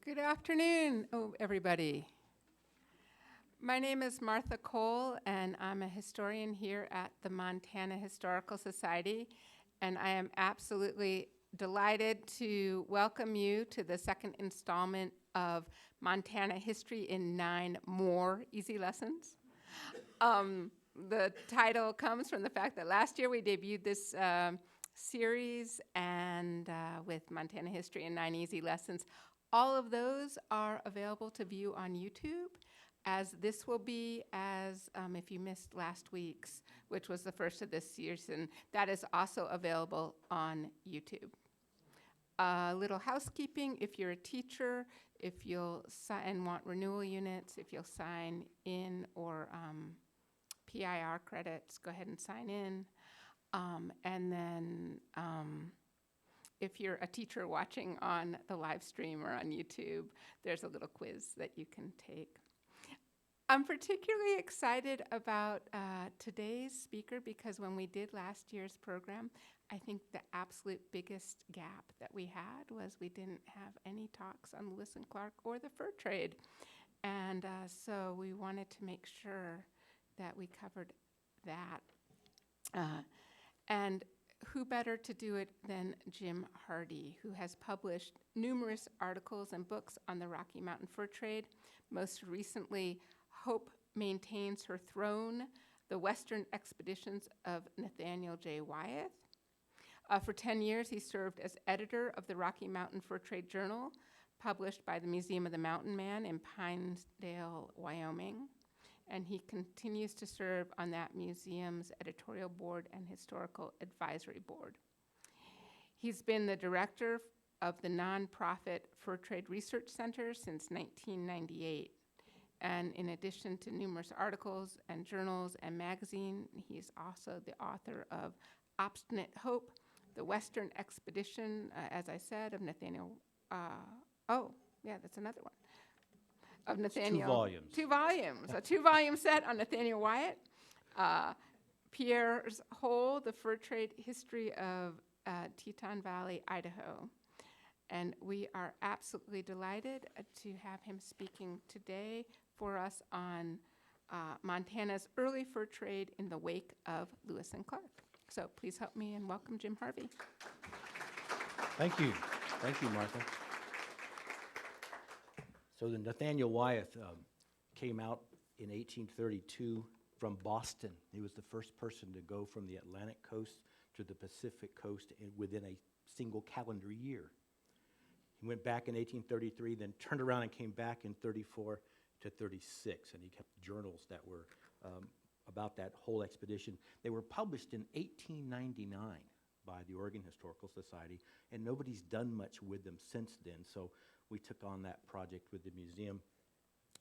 Good afternoon, everybody. My name is Martha Cole, and I'm a historian here at the Montana Historical Society, and I am absolutely delighted to welcome you to the second installment of Montana History in 9 More Easy Lessons. The title comes from the fact that last year we debuted this series and with Montana History in 9 Easy Lessons. All of those are available to view on YouTube, as this will be as if you missed last week's, which was the first of this season, that is also available on YouTube. A little housekeeping: if you're a teacher, if you'll and want renewal units, if you'll sign in or PIR credits, go ahead and sign in. And then if you're a teacher watching on the live stream or on YouTube, there's a little quiz that you can take. I'm particularly excited about today's speaker because when we did last year's program, I think the absolute biggest gap that we had was we didn't have any talks on Lewis and Clark or the fur trade. And so we wanted to make sure that we covered that. And who better to do it than Jim Hardee, who has published numerous articles and books on the Rocky Mountain fur trade. Most recently, Hope Maintains Her Throne, The Western Expeditions of Nathaniel Wyeth. For 10 years, he served as editor of the Rocky Mountain Fur Trade Journal, published by the Museum of the Mountain Man in Pinedale, Wyoming. And he continues to serve on that museum's editorial board and historical advisory board. He's been the director of the nonprofit Fur Trade Research Center since 1998. And in addition to numerous articles and journals and magazine, he's also the author of Obstinate Hope, The Western Expedition, as I said, of Nathaniel, that's another one. Of Nathaniel. It's 2 volumes. 2 volumes. A 2-volume set on Nathaniel Wyeth. Pierre's Hole, The Fur Trade History of Teton Valley, Idaho. And we are absolutely delighted to have him speaking today for us on Montana's early fur trade in the wake of Lewis and Clark. So please help me and welcome Jim Harvey. Thank you. Thank you, Martha. So the Nathaniel Wyeth came out in 1832 from Boston. He was the first person to go from the Atlantic coast to the Pacific coast within a single calendar year. He went back in 1833, then turned around and came back in 34 to 36, and he kept journals that were about that whole expedition. They were published in 1899 by the Oregon Historical Society, and nobody's done much with them since then. So we took on that project with the Museum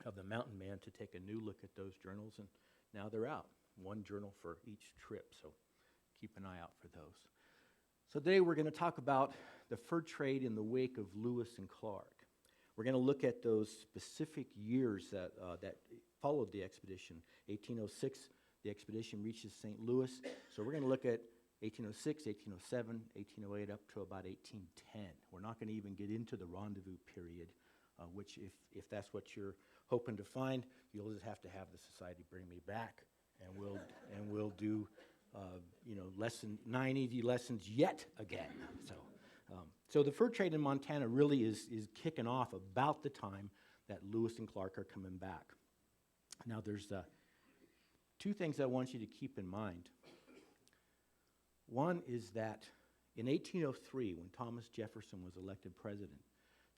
of the Mountain Man to take a new look at those journals, and now they're out. 1 journal for each trip, so keep an eye out for those. So today we're going to talk about the fur trade in the wake of Lewis and Clark. We're going to look at those specific years that followed the expedition. 1806, the expedition reaches St. Louis, so we're going to look at 1806, 1807, 1808, up to about 1810. We're not going to even get into the rendezvous period, which if that's what you're hoping to find, you'll just have to have the society bring me back, and we'll do 9 easy lessons yet again. So the fur trade in Montana really is kicking off about the time that Lewis and Clark are coming back. Now there's 2 things I want you to keep in mind. One is that in 1803, when Thomas Jefferson was elected president,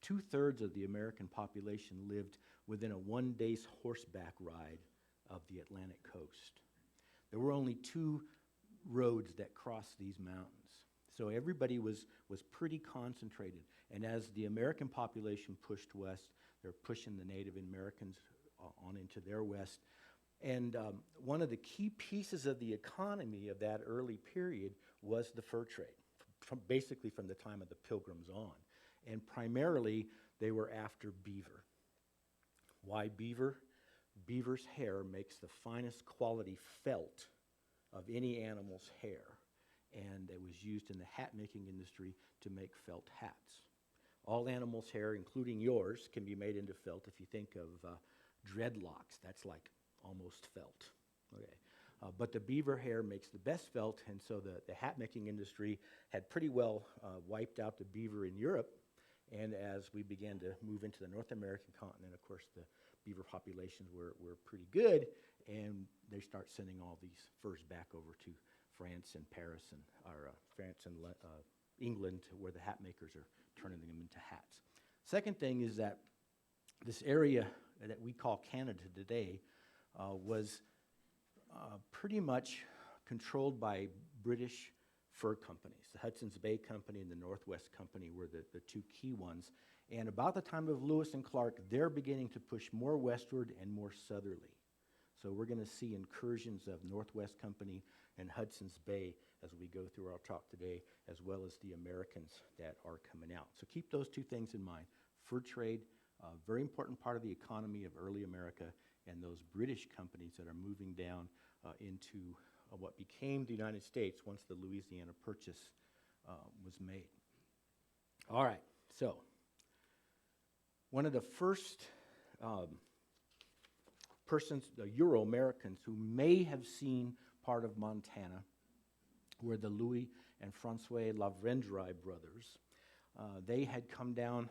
2/3 of the American population lived within a 1-day's horseback ride of the Atlantic coast. There were only 2 roads that crossed these mountains. So everybody was pretty concentrated. And as the American population pushed west, they're pushing the Native Americans on into their west. And one of the key pieces of the economy of that early period was the fur trade, basically from the time of the Pilgrims on. And primarily, they were after beaver. Why beaver? Beaver's hair makes the finest quality felt of any animal's hair, and it was used in the hat-making industry to make felt hats. All animals' hair, including yours, can be made into felt. If you think of dreadlocks, that's like almost felt. Okay. But the beaver hair makes the best felt, and so the hat-making industry had pretty well wiped out the beaver in Europe. And as we began to move into the North American continent, of course, the beaver populations were pretty good, and they start sending all these furs back over to France and Paris and England, where the hat makers are turning them into hats. Second thing is that this area that we call Canada today was pretty much controlled by British fur companies. The Hudsons Bay Company and the Northwest Company were the two key ones. And about the time of Lewis and Clark, they're beginning to push more westward and more southerly. So we're going to see incursions of Northwest Company and Hudson's Bay as we go through our talk today, as well as the Americans that are coming out. So keep those two things in mind. Fur trade, a very important part of the economy of early America, and those British companies that are moving down into what became the United States once the Louisiana Purchase was made. All right, so one of the first persons, the Euro-Americans, who may have seen part of Montana were the Louis and Francois Virendra brothers. They had come down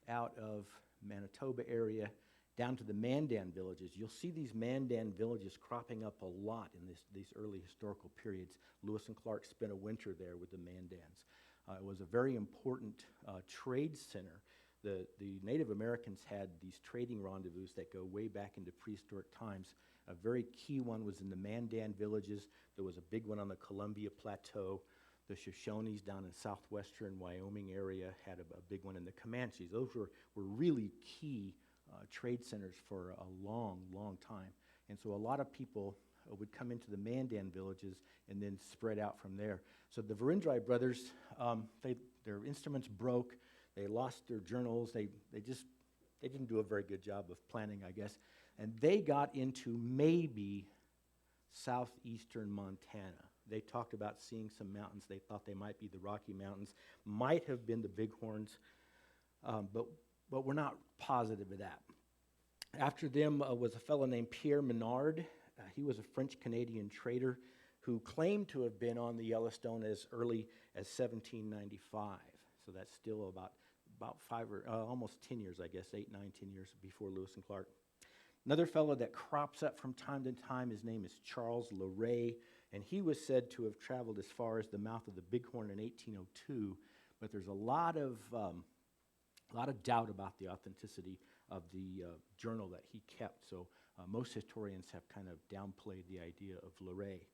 out of Manitoba area down to the Mandan villages. You'll see these Mandan villages cropping up a lot in these early historical periods. Lewis and Clark spent a winter there with the Mandans. It was a very important trade center. The Native Americans had these trading rendezvous that go way back into prehistoric times. A very key one was in the Mandan villages. There was a big one on the Columbia Plateau. The Shoshones down in southwestern Wyoming area had a big one in the Comanches. Those were really key trade centers for a long, long time. And so a lot of people would come into the Mandan villages and then spread out from there. So the Virendra brothers, their instruments broke. They lost their journals. They didn't do a very good job of planning, I guess. And they got into maybe southeastern Montana. They talked about seeing some mountains. They thought they might be the Rocky Mountains, might have been the Bighorns, but we're not positive of that. After them was a fellow named Pierre Menard. He was a French-Canadian trader who claimed to have been on the Yellowstone as early as 1795. So that's still about almost 10 years, I guess, 8, 9, 10 years before Lewis and Clark. Another fellow that crops up from time to time, his name is Charles LaRoque, and he was said to have traveled as far as the mouth of the Bighorn in 1802, but there's a lot of doubt about the authenticity of the journal that he kept, so most historians have kind of downplayed the idea of LaRoque.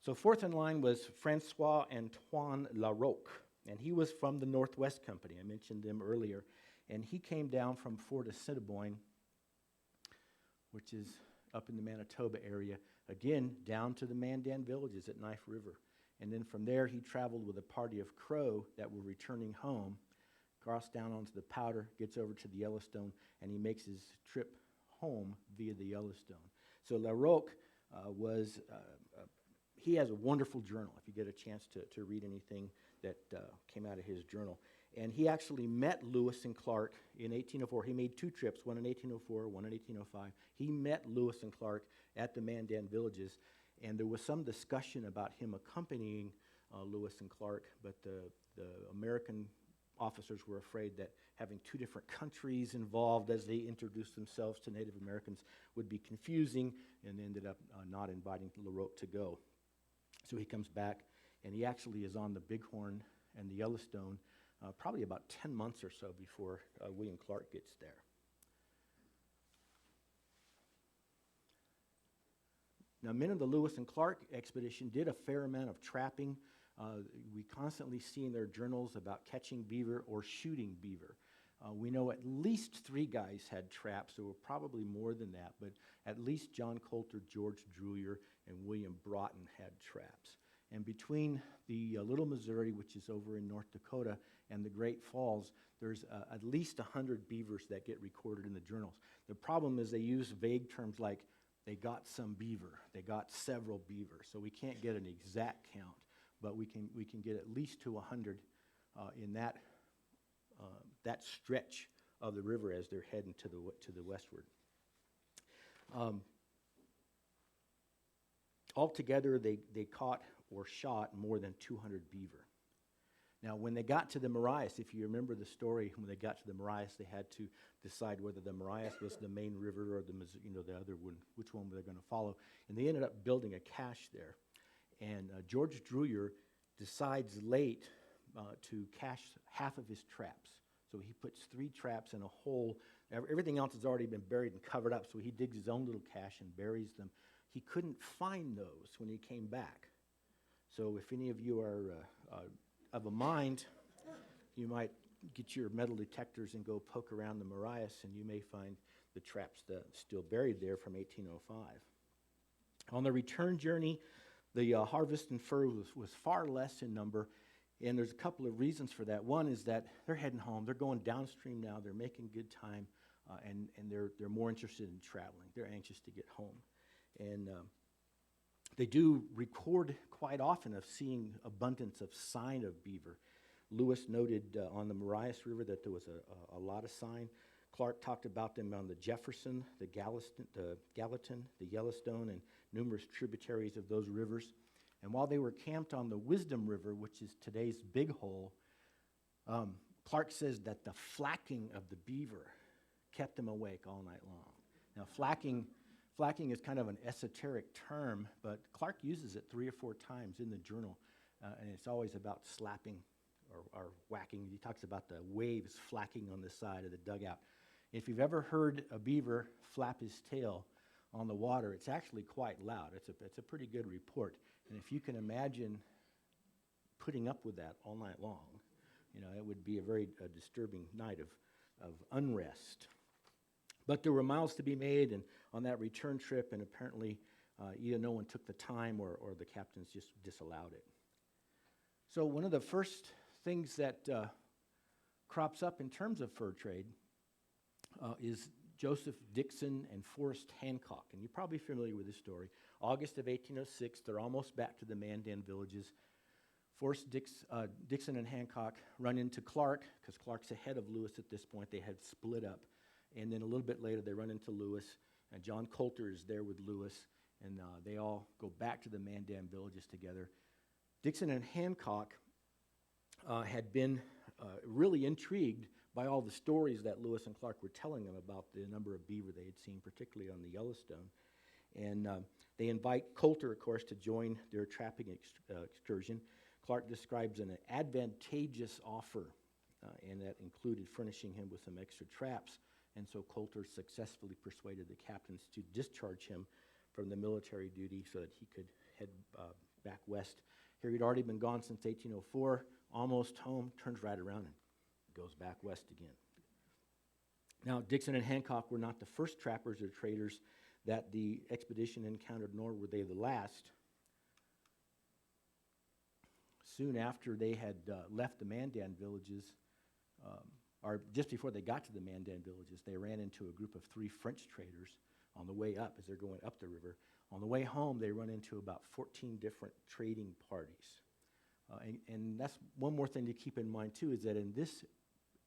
So fourth in line was Francois Antoine LaRoque, and he was from the Northwest Company. I mentioned them earlier, and he came down from Fort Assiniboine, which is up in the Manitoba area, again, down to the Mandan villages at Knife River. And then from there, he traveled with a party of Crow that were returning home, crossed down onto the Powder, gets over to the Yellowstone, and he makes his trip home via the Yellowstone. So LaRoque he has a wonderful journal, if you get a chance to read anything that came out of his journal. And he actually met Lewis and Clark in 1804. He made two trips, one in 1804, one in 1805. He met Lewis and Clark at the Mandan villages, and there was some discussion about him accompanying Lewis and Clark, but the American officers were afraid that having two different countries involved as they introduced themselves to Native Americans would be confusing, and ended up not inviting LaRoque to go. So he comes back, and he actually is on the Bighorn and the Yellowstone probably about 10 months or so before William Clark gets there. Now, men of the Lewis and Clark expedition did a fair amount of trapping. We constantly see in their journals about catching beaver or shooting beaver. We know at least 3 guys had traps. There were probably more than that, but at least John Colter, George Druyer, and William Broughton had traps. And between the Little Missouri, which is over in North Dakota, and the Great Falls, there's at least 100 beavers that get recorded in the journals. The problem is they use vague terms like they got some beaver, they got several beaver, so we can't get an exact count, but we can get at least to 100 in that that stretch of the river as they're heading to the westward. Altogether, they caught or shot more than 200 beaver. Now, when they got to the Marias, if you remember the story, when they got to the Marias, they had to decide whether the Marias was the main river or the other one, which one were they going to follow. And they ended up building a cache there. And George Druyer decides late to cache half of his traps. So he puts 3 traps in a hole. Everything else has already been buried and covered up, so he digs his own little cache and buries them. He couldn't find those when he came back. So if any of you are of a mind, you might get your metal detectors and go poke around the Marias, and you may find the traps still buried there from 1805. On the return journey, the harvest and fur was far less in number, and there's a couple of reasons for that. One is that they're heading home. They're going downstream now. They're making good time, and they're more interested in traveling. They're anxious to get home. And they do record quite often of seeing abundance of sign of beaver. Lewis noted on the Marias River that there was a lot of sign. Clark talked about them on the Jefferson, the Gallatin, the Yellowstone, and numerous tributaries of those rivers. And while they were camped on the Wisdom River, which is today's Big Hole, Clark says that the flacking of the beaver kept them awake all night long. Now, flacking is kind of an esoteric term, but Clark uses it 3 or 4 times in the journal, and it's always about slapping or whacking. He talks about the waves flacking on the side of the dugout. If you've ever heard a beaver flap his tail on the water, it's actually quite loud. It's a pretty good report. And if you can imagine putting up with that all night long, it would be a very disturbing night of unrest. But there were miles to be made and on that return trip, and apparently either no one took the time or the captains just disallowed it. So one of the first things that crops up in terms of fur trade is Joseph Dixon and Forrest Hancock. And you're probably familiar with this story. August of 1806, they're almost back to the Mandan villages. Dixon and Hancock run into Clark, because Clark's ahead of Lewis at this point. They had split up. And then a little bit later, they run into Lewis, and John Colter is there with Lewis, and they all go back to the Mandan villages together. Dixon and Hancock had been really intrigued by all the stories that Lewis and Clark were telling them about the number of beaver they had seen, particularly on the Yellowstone. And they invite Colter, of course, to join their trapping excursion. Clark describes an advantageous offer, and that included furnishing him with some extra traps. And so Colter successfully persuaded the captains to discharge him from the military duty so that he could head back west. Here he'd already been gone since 1804, almost home, turns right around and goes back west again. Now, Dixon and Hancock were not the first trappers or traders that the expedition encountered, nor were they the last. Soon after they had left the Mandan villages, or just before they got to the Mandan villages, they ran into a group of 3 French traders on the way up as they're going up the river. On the way home, they run into about 14 different trading parties. And that's one more thing to keep in mind, too, is that in this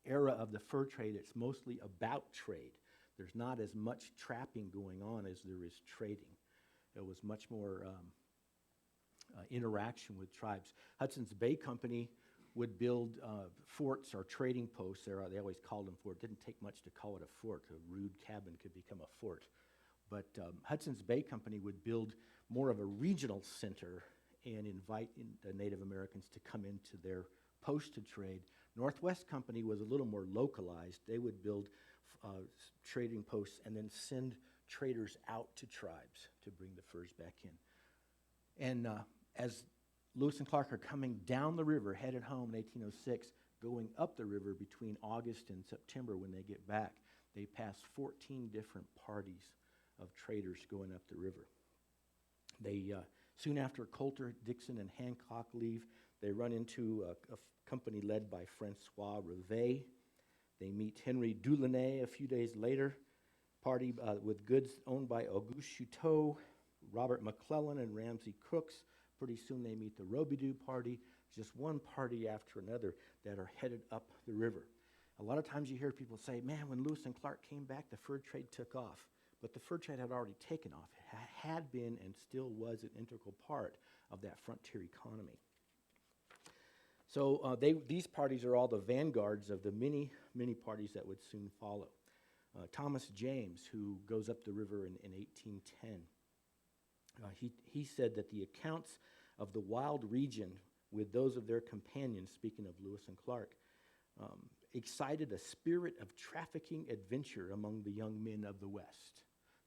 era of the fur trade, it's mostly about trade. There's not as much trapping going on as there is trading. It was much more interaction with tribes. Hudsons Bay Company would build forts or trading posts. They always called them forts. It didn't take much to call it a fort. A rude cabin could become a fort. But Hudsons Bay Company would build more of a regional center and invite the Native Americans to come into their post to trade. Northwest Company was a little more localized. They would build trading posts and then send traders out to tribes to bring the furs back in. And as Lewis and Clark are coming down the river, headed home in 1806, going up the river between August and September when they get back, they pass 14 different parties of traders going up the river. They soon after Colter, Dixon, and Hancock leave, they run into a company led by Francois Rivet. They meet Henry Delaunay a few days later, party with goods owned by Auguste Chouteau, Robert McClellan, and Ramsey Crooks. Pretty soon they meet the Robidoux party, just one party after another that are headed up the river. A lot of times you hear people say, man, when Lewis and Clark came back, the fur trade took off. But the fur trade had already taken off. It had been and still was an integral part of that frontier economy. So these parties are all the vanguards of the many, many parties that would soon follow. Thomas James, who goes up the river in 1810, he said that the accounts of the wild region with those of their companions, speaking of Lewis and Clark, excited a spirit of trafficking adventure among the young men of the West.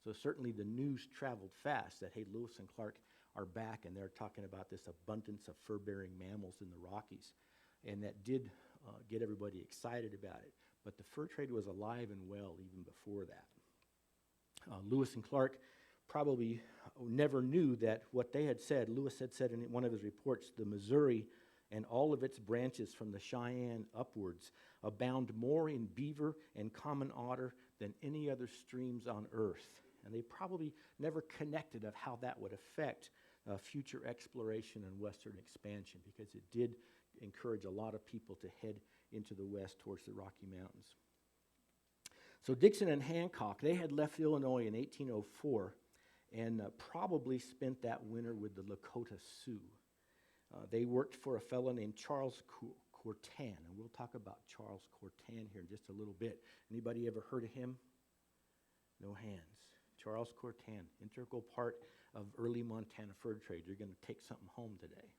So certainly the news traveled fast that, hey, Lewis and Clark are back, and they're talking about this abundance of fur-bearing mammals in the Rockies. And that did get everybody excited about it. But the fur trade was alive and well even before that. Lewis and Clark probably never knew that what they had said, Lewis had said in one of his reports, the Missouri and all of its branches from the Cheyenne upwards abound more in beaver and common otter than any other streams on earth. And they probably never connected of how that would affect future exploration and western expansion, because it did encourage a lot of people to head into the west towards the Rocky Mountains. So Dixon and Hancock, they had left Illinois in 1804 and probably spent that winter with the Lakota Sioux. They worked for a fellow named Charles Courtin, and we'll talk about Charles Courtin here in just a little bit. Anybody ever heard of him? No hands. Charles Courtin, integral part of early Montana fur trade. You're going to take something home today.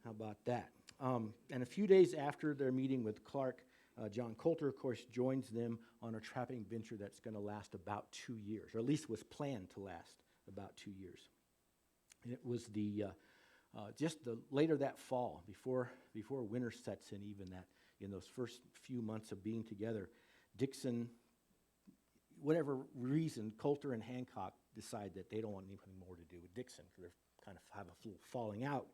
How about that? And a few days after their meeting with Clark, John Colter, of course, joins them on a trapping venture that's going to last about 2 years, or at least was planned to last about 2 years. And it was later that fall, before winter sets in, even that in those first few months of being together, Dixon, whatever reason, Colter and Hancock decide that they don't want anything more to do with Dixon, because they're kind of have a little falling out.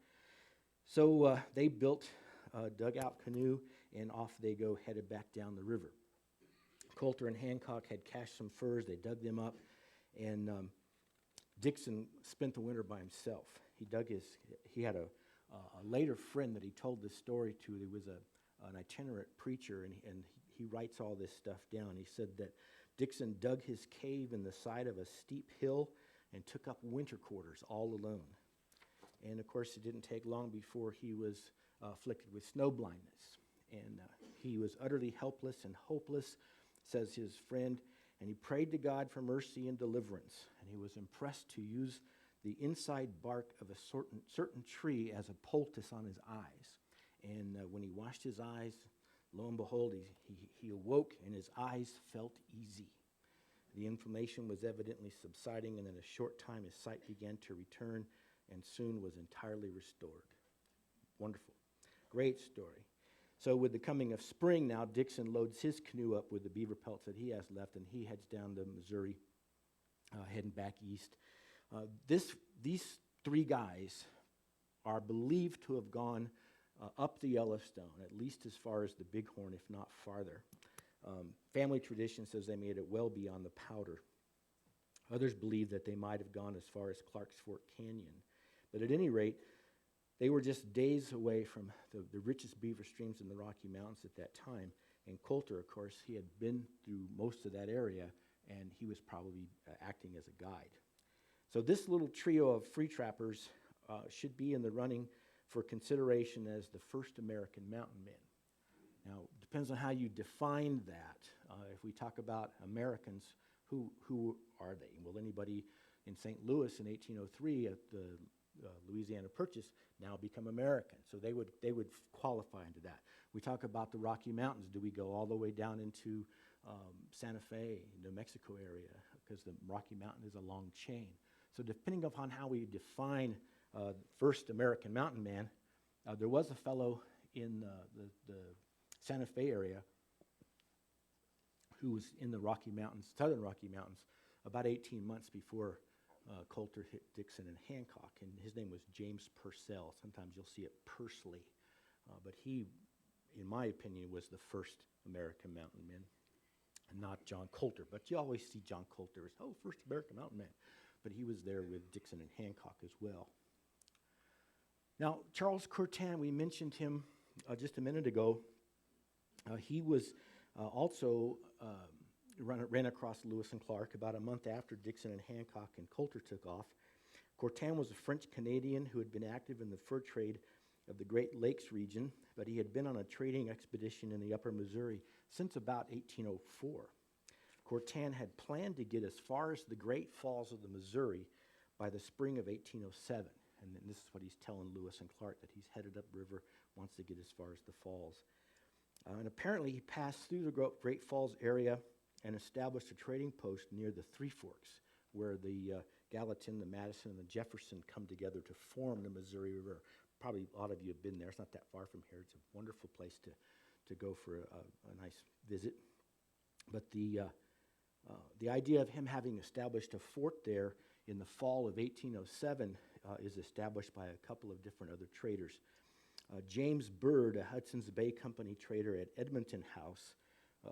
So they built a dugout canoe, and off they go, headed back down the river. Colter and Hancock had cached some furs. They dug them up, and Dixon spent the winter by himself. He had a later friend that he told this story to. He was an itinerant preacher, and he writes all this stuff down. He said that Dixon dug his cave in the side of a steep hill and took up winter quarters all alone. And of course, it didn't take long before he was afflicted with snow blindness. And he was utterly helpless and hopeless, says his friend, and he prayed to God for mercy and deliverance. And he was impressed to use the inside bark of a certain tree as a poultice on his eyes. And when he washed his eyes, lo and behold, he awoke and his eyes felt easy. The inflammation was evidently subsiding, and in a short time his sight began to return and soon was entirely restored. Wonderful. Great story. So with the coming of spring now, Dixon loads his canoe up with the beaver pelts that he has left, and he heads down the Missouri, heading back east. These three guys are believed to have gone up the Yellowstone, at least as far as the Bighorn, if not farther. Family tradition says they made it well beyond the Powder. Others believe that they might have gone as far as Clark's Fork Canyon. But at any rate, they were just days away from the richest beaver streams in the Rocky Mountains at that time. And Colter, of course, he had been through most of that area, and he was probably acting as a guide. So this little trio of free trappers should be in the running for consideration as the first American mountain men. Now, it depends on how you define that. If we talk about Americans, who are they? Well, anybody in St. Louis in 1803 at the Louisiana Purchase now become American. So they would qualify into that. We talk about the Rocky Mountains. Do we go all the way down into Santa Fe, New Mexico area? Because the Rocky Mountain is a long chain. So depending upon how we define first American mountain man, there was a fellow in the Santa Fe area who was in the Rocky Mountains, southern Rocky Mountains, about 18 months before Colter hit Dixon and Hancock, and his name was James Purcell. Sometimes you'll see it Pursley, but he, in my opinion, was the first American mountain man, and not John Colter. But you always see John Colter as, first American mountain man. But he was there with Dixon and Hancock as well. Now, Charles Courtin, we mentioned him just a minute ago. He was also ran across Lewis and Clark about a month after Dixon and Hancock and Colter took off. Courtin was a French-Canadian who had been active in the fur trade of the Great Lakes region, but he had been on a trading expedition in the upper Missouri since about 1804. Courtin had planned to get as far as the Great Falls of the Missouri by the spring of 1807. And then this is what he's telling Lewis and Clark, that he's headed upriver, wants to get as far as the falls. And apparently he passed through the Great Falls area and established a trading post near the Three Forks, where the Gallatin, the Madison, and the Jefferson come together to form the Missouri River. Probably a lot of you have been there. It's not that far from here. It's a wonderful place to go for a nice visit. But the idea of him having established a fort there in the fall of 1807 is established by a couple of different other traders. James Bird, a Hudsons Bay Company trader at Edmonton House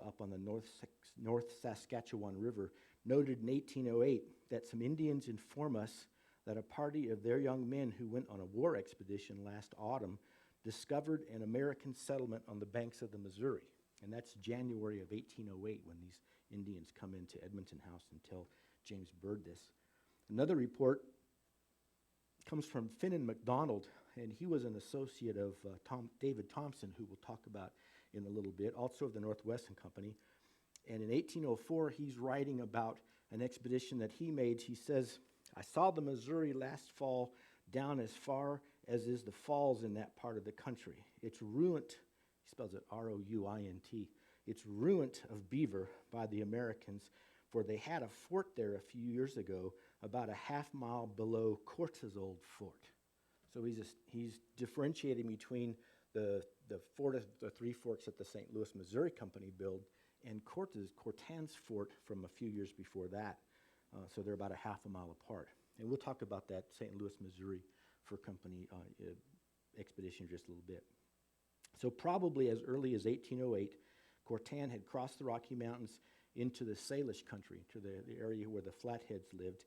up on the North Saskatchewan River, noted in 1808 that some Indians inform us that a party of their young men who went on a war expedition last autumn discovered an American settlement on the banks of the Missouri. And that's January of 1808 when these Indians come into Edmonton House and tell James Bird this. Another report comes from Finan McDonald, and he was an associate of David Thompson, who we'll talk about in a little bit, also of the Northwestern Company. And in 1804, he's writing about an expedition that he made. He says, "I saw the Missouri last fall down as far as is the falls in that part of the country. It's ruined," he spells it R-O-U-I-N-T, "it's ruined of beaver by the Americans, for they had a fort there a few years ago, about a half mile below Courtin's old fort." So he's differentiating between the fort of the Three Forks that the St. Louis, Missouri Company built and Courtin's fort from a few years before that. So they're about a half a mile apart. And we'll talk about that St. Louis, Missouri Fur Company expedition in just a little bit. So probably as early as 1808, Courtin had crossed the Rocky Mountains into the Salish country, to the area where the Flatheads lived,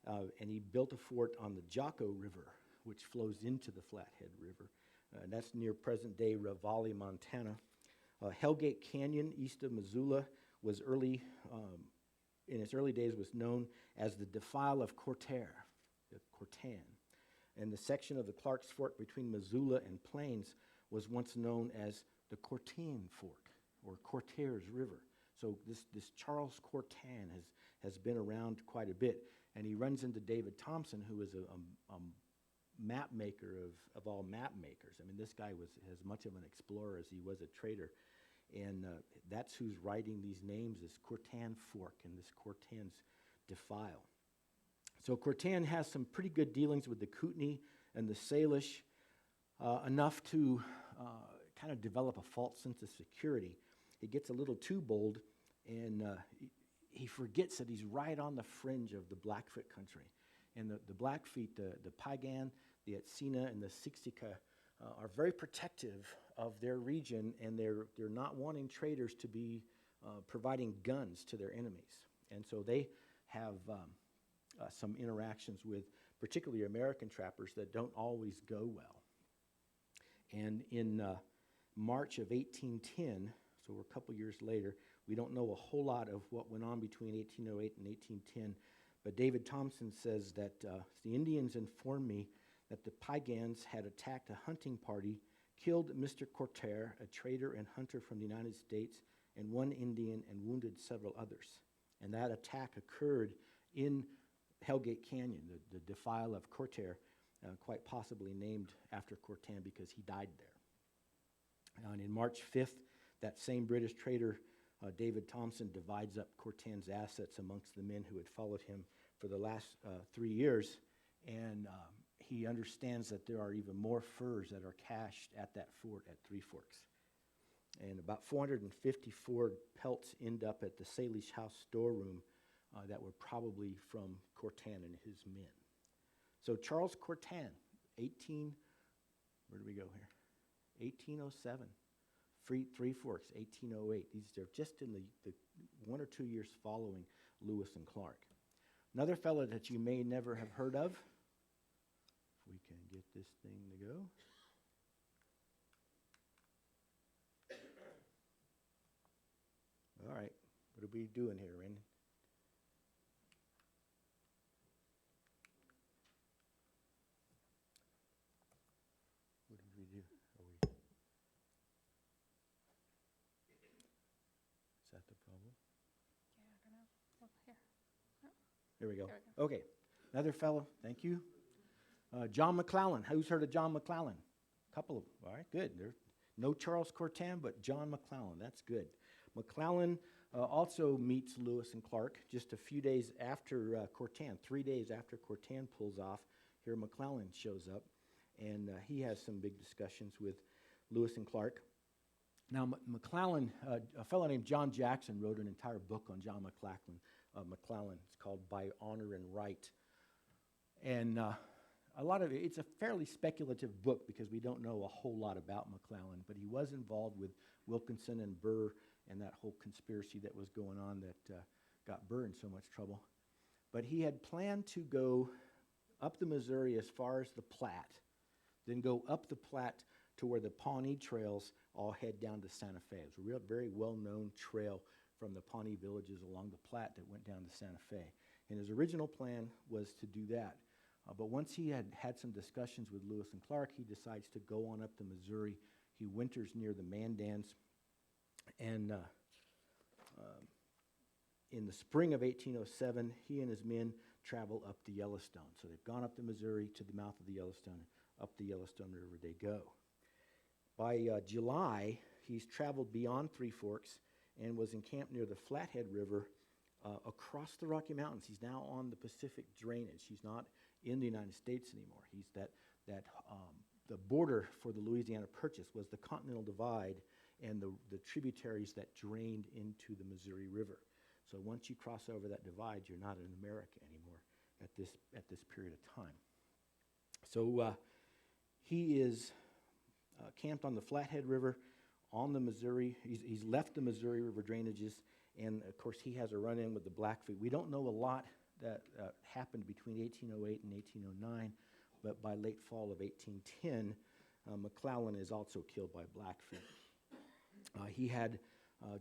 and he built a fort on the Jocko River, which flows into the Flathead River. And that's near present-day Ravalli, Montana. Hellgate Canyon, east of Missoula, was in its early days was known as the Defile of Courtin. And the section of the Clark's Fork between Missoula and Plains was once known as the Courtin Fork, or Courtiers River. So this Charles Courtin has been around quite a bit. And he runs into David Thompson, who is a map maker of all map makers. I mean, this guy was as much of an explorer as he was a trader. And that's who's writing these names, this Courtin Fork and this Courtin's Defile. So Courtin has some pretty good dealings with the Kootenai and the Salish, enough to kind of develop a false sense of security. He gets a little too bold, and he forgets that he's right on the fringe of the Blackfoot country. And the Blackfeet, the Piegan, the Atsina, and the Siksika are very protective of their region, and they're not wanting traders to be providing guns to their enemies. And so they have some interactions with particularly American trappers that don't always go well. And in March of 1810, so we're a couple years later, we don't know a whole lot of what went on between 1808 and 1810, but David Thompson says that the Indians informed me that the Piegans had attacked a hunting party, killed Mr. Courtin, a trader and hunter from the United States, and one Indian, and wounded several others. And that attack occurred in Hellgate Canyon, the Defile of Courtin, quite possibly named after Courtin because he died there. And in March 5th, that same British trader, David Thompson, divides up Courtin's assets amongst the men who had followed him for the last 3 years, and he understands that there are even more furs that are cached at that fort at Three Forks. And about 454 pelts end up at the Salish House storeroom that were probably from Courtin and his men. So Charles Courtin, where do we go here? 1807. Three Forks, 1808. These are just in the 1 or 2 years following Lewis and Clark. Another fellow that you may never have heard of, if we can get this thing to go. All right. What are we doing here, Randy? What did we do? Is that the problem? Yeah, I don't know. Oh, here. Here we go. There we Okay. Another fellow. Thank you. John McClellan. Who's heard of John McClellan? Couple of. All right, good. There's no Charles Courtin, but John McClellan. That's good. McClellan also meets Lewis and Clark just a few days after Courtin. 3 days after Courtin pulls off, here McClellan shows up, and he has some big discussions with Lewis and Clark. Now, McClellan, a fellow named John Jackson wrote an entire book on John McClellan. It's called By Honor and Right. And a lot of it's a fairly speculative book because we don't know a whole lot about McClellan, but he was involved with Wilkinson and Burr and that whole conspiracy that was going on that got Burr in so much trouble. But he had planned to go up the Missouri as far as the Platte, then go up the Platte to where the Pawnee trails all head down to Santa Fe. It was a very well-known trail from the Pawnee villages along the Platte that went down to Santa Fe. And his original plan was to do that. But once he had some discussions with Lewis and Clark, he decides to go on up the Missouri. He winters near the Mandans. And in the spring of 1807, he and his men travel up the Yellowstone. So they've gone up the Missouri to the mouth of the Yellowstone. Up the Yellowstone River they go. By July, he's traveled beyond Three Forks and was encamped near the Flathead River across the Rocky Mountains. He's now on the Pacific drainage. He's not in the United States anymore. He's the border for the Louisiana Purchase was the Continental Divide and the tributaries that drained into the Missouri River. So once you cross over that divide, you're not in America anymore at this period of time. So he is camped on the Flathead River on the Missouri. He's left the Missouri River drainages, and of course he has a run-in with the Blackfeet. We don't know a lot that happened between 1808 and 1809, but by late fall of 1810, McClellan is also killed by Blackfeet. He had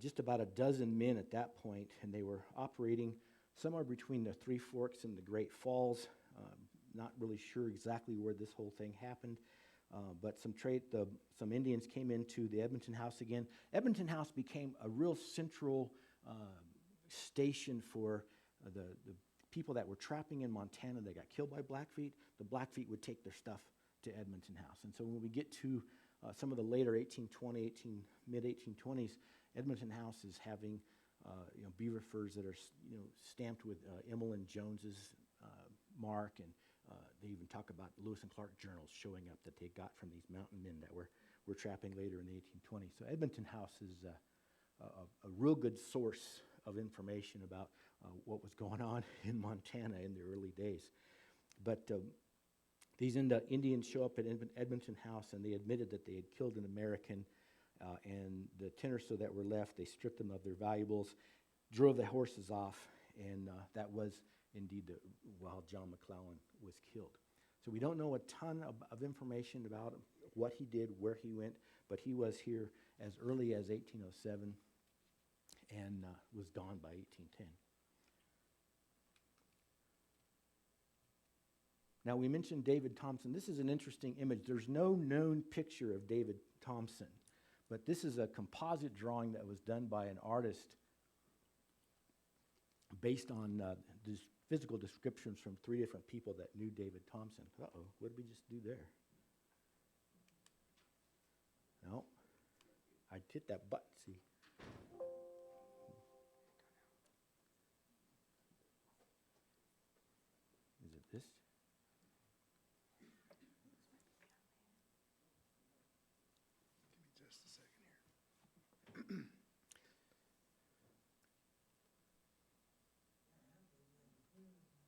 just about a dozen men at that point, and they were operating somewhere between the Three Forks and the Great Falls. Not really sure exactly where this whole thing happened, but some Indians came into the Edmonton House again. Edmonton House became a real central station for the people that were trapping in Montana that got killed by Blackfeet. The Blackfeet would take their stuff to Edmonton House. And so when we get to some of the later mid-1820s, Edmonton House is having beaver furs that are stamped with Emmeline Jones's mark, and they even talk about Lewis and Clark journals showing up that they got from these mountain men that were trapping later in the 1820s. So Edmonton House is a real good source of information about what was going on in Montana in the early days. But these Indians show up at Edmonton House, and they admitted that they had killed an American, and the 10 or so that were left, they stripped them of their valuables, drove the horses off, and that was indeed while John McClellan was killed. So we don't know a ton of information about what he did, where he went, but he was here as early as 1807 and was gone by 1810. Now, we mentioned David Thompson. This is an interesting image. There's no known picture of David Thompson, but this is a composite drawing that was done by an artist based on physical descriptions from 3 different people that knew David Thompson. Uh-oh, what did we just do there? No, I hit that button, see. Is it this? Give me just a second here.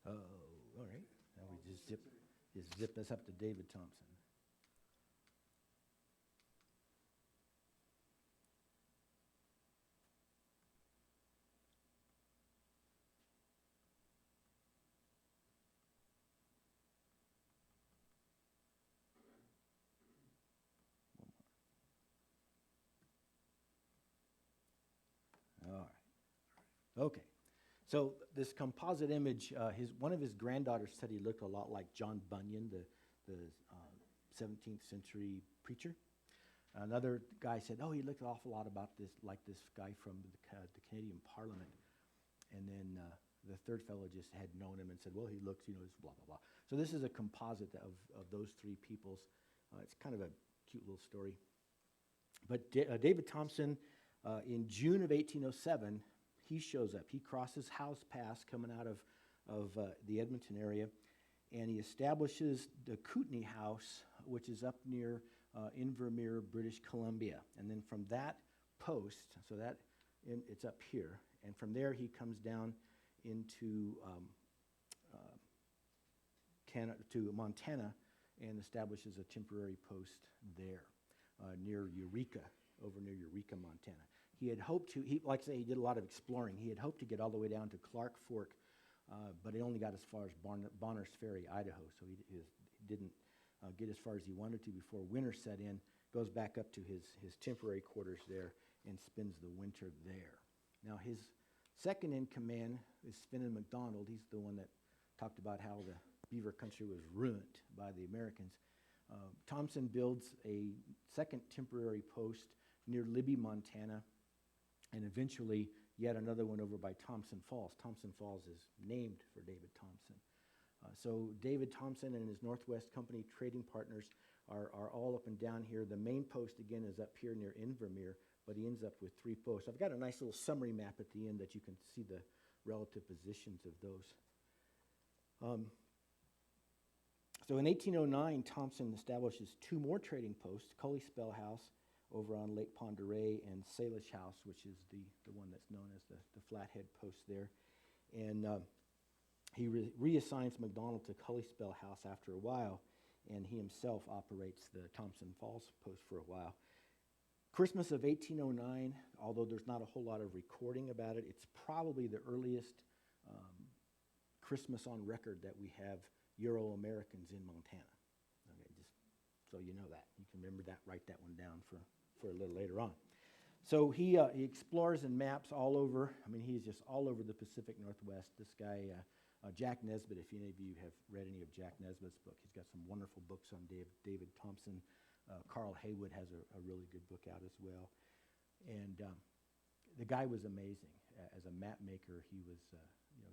Oh, all right. Now we just zip this up to David Thompson. All right. Okay. So this composite image, one of his granddaughters said he looked a lot like John Bunyan, the 17th century preacher. Another guy said, oh, he looked an awful lot like this guy from the Canadian Parliament. And then the third fellow just had known him and said, well, he looks, it's blah, blah, blah. So this is a composite of those three peoples. It's kind of a cute little story. But David Thompson, in June of 1807, he shows up. He crosses House Pass coming out of the Edmonton area, and he establishes the Courtin House, which is up near Invermere, British Columbia. And then from that post, so it's up here, and from there he comes down into Canada, to Montana, and establishes a temporary post there near Eureka, over near Eureka, Montana. He had hoped to, like I say, he did a lot of exploring. He had hoped to get all the way down to Clark Fork, but he only got as far as Bonners Ferry, Idaho, so he didn't get as far as he wanted to before winter set in, goes back up to his temporary quarters there and spends the winter there. Now his second in command is Finan McDonald. He's the one that talked about how the beaver country was ruined by the Americans. Thompson builds a second temporary post near Libby, Montana, and eventually yet another one over by Thompson Falls. Thompson Falls is named for David Thompson. So David Thompson and his Northwest Company trading partners are all up and down here. The main post, again, is up here near Invermere, but he ends up with three posts. I've got a nice little summary map at the end that you can see the relative positions of those. So in 1809, Thompson establishes two more trading posts, Cullyspell House over on Lake Pend Oreille, and Salish House, which is the one that's known as the Flathead Post there. And he reassigns McDonald to Cullyspell House after a while, and he himself operates the Thompson Falls Post for a while. Christmas of 1809, although there's not a whole lot of recording about it, it's probably the earliest Christmas on record that we have Euro-Americans in Montana. Okay, just so you know that. You can remember that, write that one down for a little later on. So he explores and maps all over. I mean, he's just all over the Pacific Northwest. This guy, Jack Nesbitt, if any of you have read any of Jack Nesbitt's book, he's got some wonderful books on David Thompson. Carl Haywood has a really good book out as well. And the guy was amazing. As a map maker, he was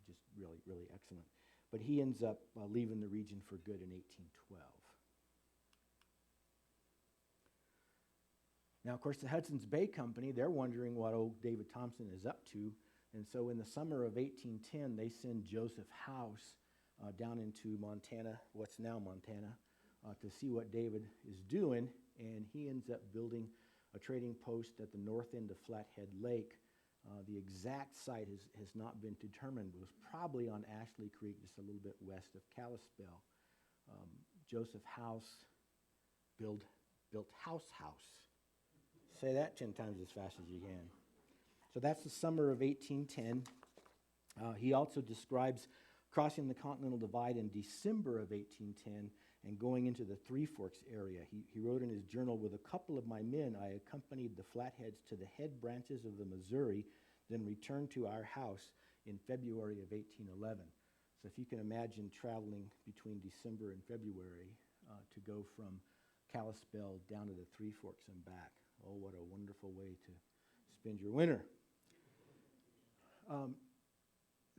just really, really excellent. But he ends up leaving the region for good in 1812. Now, of course, the Hudsons Bay Company, they're wondering what old David Thompson is up to. And so in the summer of 1810, they send Joseph House down into Montana, what's now Montana, to see what David is doing. And he ends up building a trading post at the north end of Flathead Lake. The exact site has not been determined. It was probably on Ashley Creek, just a little bit west of Kalispell. Joseph House built House. Say that 10 times as fast as you can. So that's the summer of 1810. He also describes crossing the Continental Divide in December of 1810 and going into the Three Forks area. He wrote in his journal, with a couple of my men, I accompanied the Flatheads to the head branches of the Missouri, then returned to our house in February of 1811. So if you can imagine traveling between December and February to go from Kalispell down to the Three Forks and back. Oh, what a wonderful way to spend your winter.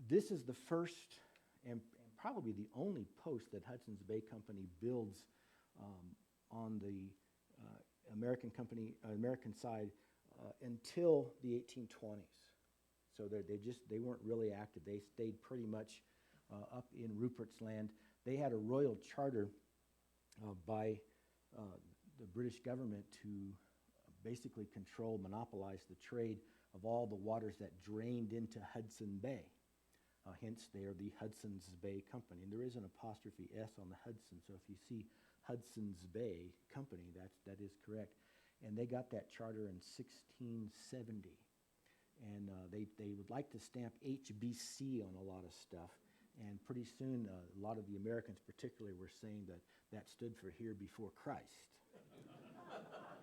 This is the first and probably the only post that Hudsons Bay Company builds on the American side until the 1820s. So they weren't really active. They stayed pretty much up in Rupert's Land. They had a royal charter by the British government to basically monopolize the trade of all the waters that drained into Hudson Bay. Hence, they are the Hudsons Bay Company. And there is an apostrophe S on the Hudson, so if you see Hudsons Bay Company, that is correct. And they got that charter in 1670. And they would like to stamp HBC on a lot of stuff. And pretty soon, a lot of the Americans particularly were saying that stood for here before Christ.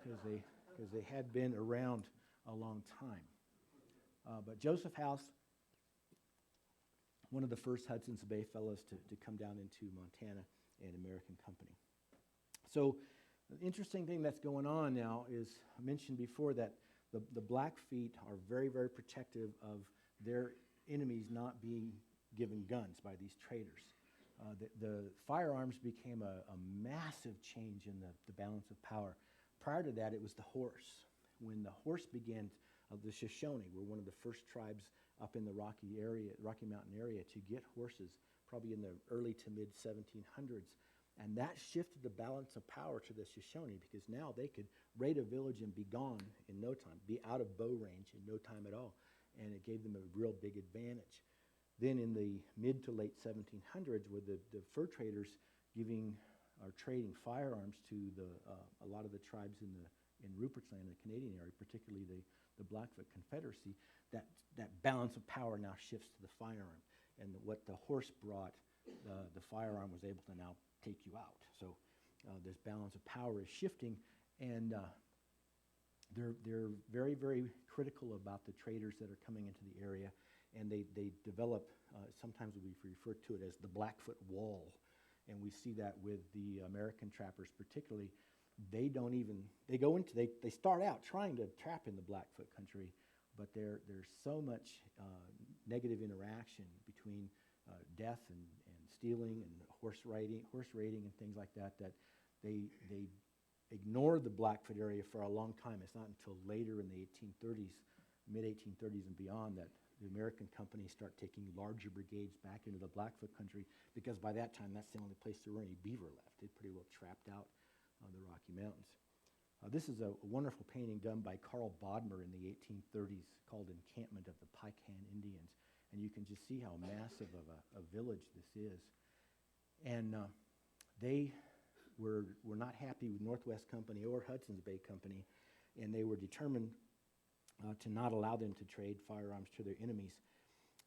Because they had been around a long time. But Joseph House one of the first Hudsons Bay fellows to come down into Montana and American Company. So the interesting thing that's going on now is, I mentioned before that the Blackfeet are very, very protective of their enemies not being given guns by these traders. The firearms became a massive change in the balance of power. Prior to that, it was the horse. When the horse began, the Shoshone were one of the first tribes up in the Rocky Mountain area to get horses, probably in the early to mid 1700s. And that shifted the balance of power to the Shoshone, because now they could raid a village and be gone in no time, be out of bow range in no time at all. And it gave them a real big advantage. Then in the mid to late 1700s, with the fur traders giving or trading firearms to a lot of the tribes in Rupert's Land, the Canadian area, particularly the Blackfoot Confederacy, that balance of power now shifts to the firearm. And what the horse brought, the firearm was able to now take you out. So this balance of power is shifting, and they're very, very critical about the traders that are coming into the area, and they develop, sometimes we refer to it as the Blackfoot Wall, and we see that with the American trappers particularly. They start out trying to trap in the Blackfoot country, but there's so much negative interaction between death and stealing and horse raiding and things like that, that they ignored the Blackfoot area for a long time. It's not until later in the 1830s, mid-1830s and beyond, that the American companies start taking larger brigades back into the Blackfoot country, because by that time, that's the only place there were any beaver left. They'd pretty well trapped out the Rocky Mountains. This is a wonderful painting done by Carl Bodmer in the 1830s called Encampment of the Pikehan Indians. And you can just see how massive of a village this is. And they were not happy with Northwest Company or Hudsons Bay Company, and they were determined to not allow them to trade firearms to their enemies.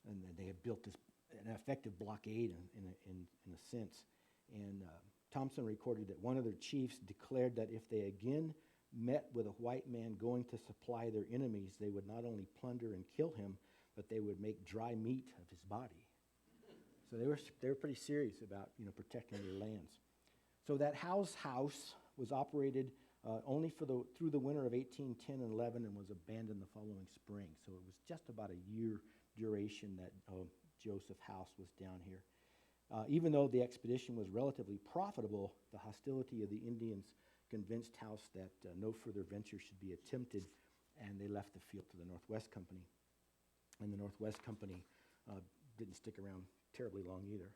And they had built an effective blockade in a sense. And Thompson recorded that one of their chiefs declared that if they again met with a white man going to supply their enemies, they would not only plunder and kill him, but they would make dry meat of his body. So they were pretty serious about protecting their lands. So that house was operated only through the winter of 1810 and 11, and was abandoned the following spring. So it was just about a year duration that Joseph House was down here. Even though the expedition was relatively profitable, the hostility of the Indians convinced House that no further venture should be attempted, and they left the field to the Northwest Company. And the Northwest Company didn't stick around terribly long either.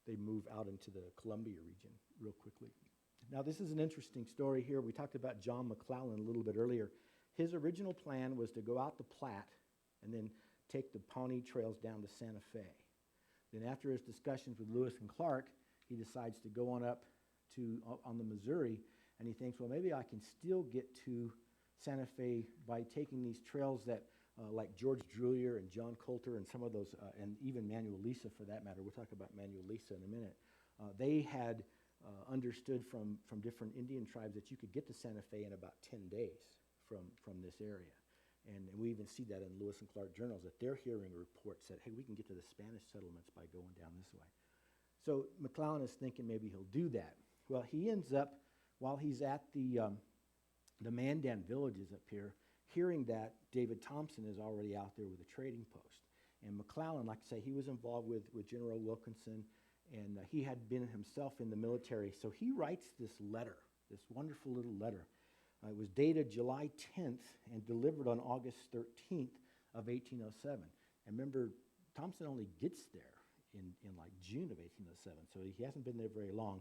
They moved out into the Columbia region real quickly. Now, this is an interesting story here. We talked about John McClellan a little bit earlier. His original plan was to go out the Platte and then take the Pawnee trails down to Santa Fe. Then after his discussions with Lewis and Clark, he decides to go on up on the Missouri, and he thinks, well, maybe I can still get to Santa Fe by taking these trails that, like George Drulier and John Colter and some of those, and even Manuel Lisa for that matter. We'll talk about Manuel Lisa in a minute. They had understood from different Indian tribes that you could get to Santa Fe in about 10 days from this area. And we even see that in Lewis and Clark journals, that they're hearing reports that, hey, we can get to the Spanish settlements by going down this way. So McClellan is thinking maybe he'll do that. Well, he ends up, while he's at the Mandan villages up here, hearing that David Thompson is already out there with a trading post. And McClellan, like I say, he was involved with General Wilkinson, and he had been himself in the military. So he writes this letter, this wonderful little letter. It was dated July 10th and delivered on August 13th of 1807. And remember, Thompson only gets there in like June of 1807, so he hasn't been there very long.